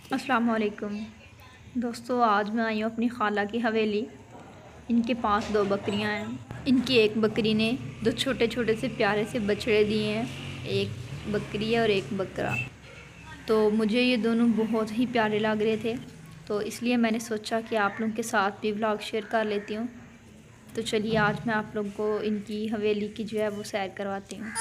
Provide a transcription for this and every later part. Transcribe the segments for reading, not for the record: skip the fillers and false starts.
अस्सलाम वालेकुम दोस्तों, आज मैं आई हूँ अपनी खाला की हवेली। इनके पास दो बकरियाँ हैं। इनकी एक बकरी ने दो छोटे छोटे से प्यारे से बछड़े दिए हैं। एक बकरी है और एक बकरा। तो मुझे ये दोनों बहुत ही प्यारे लग रहे थे, तो इसलिए मैंने सोचा कि आप लोगों के साथ भी व्लॉग शेयर कर लेती हूँ। तो चलिए आज मैं आप लोगों को इनकी हवेली की जो है वो सैर करवाती हूँ।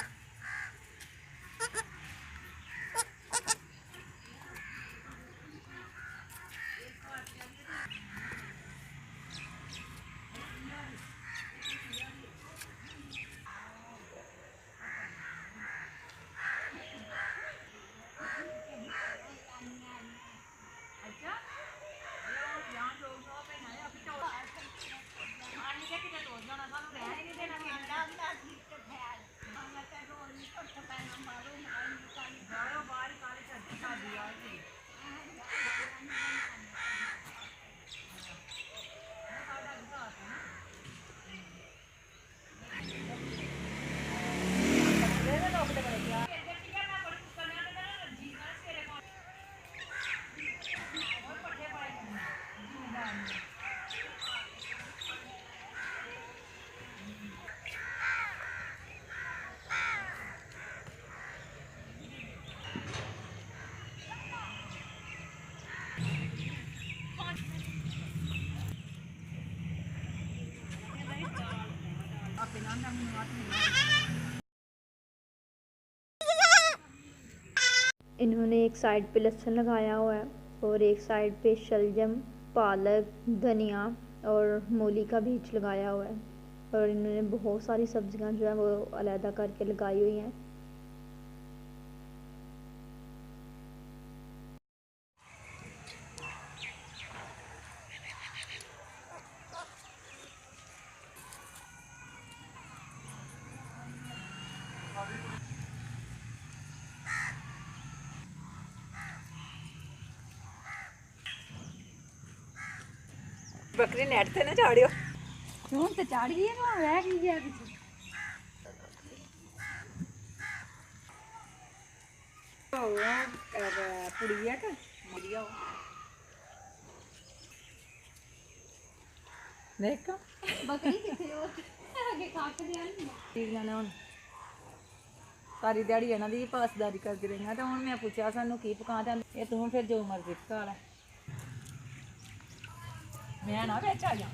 इन्होंने एक साइड पे लहसुन लगाया हुआ है और एक साइड पे शलजम, पालक, धनिया और मूली का बीज लगाया हुआ है। और इन्होंने बहुत सारी सब्जियां जो है वो अलहदा करके लगाई हुई हैं। बकरी नेट ते ना चाड़ियो। ਹੁਣ ਤੇ ਚੜ ਗਈ ਨਾ ਰਹਿ ਗਈ ਗਿਆ ਕਿਤੇ पुड़ी है का मरिया देख ਬੱਕਰੀ ਕਿੱਥੇ ਉਹ ਅੱਗੇ ਕੱਟ ਦਿਆ ਨਹੀਂ ठीक जाने हुन सारी दिहाड़ी इन्हां दी पासदारी करदी रही ते हुन मैं पुछया सानू की पका दे ये तू फिर जो मर्जी पका लै मैं ना बेच आ जा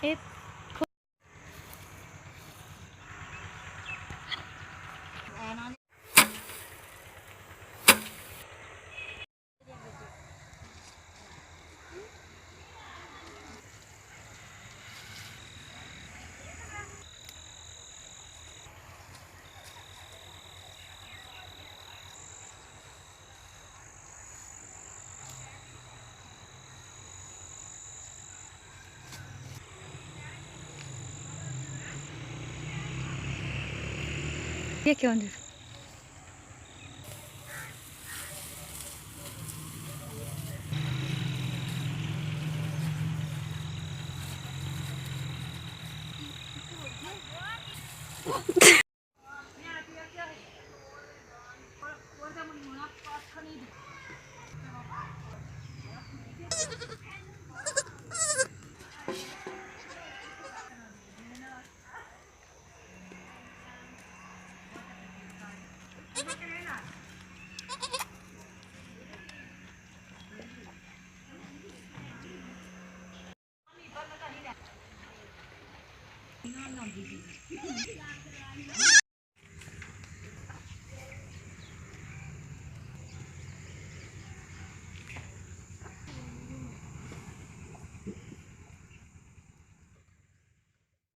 एक ये क्यों नहीं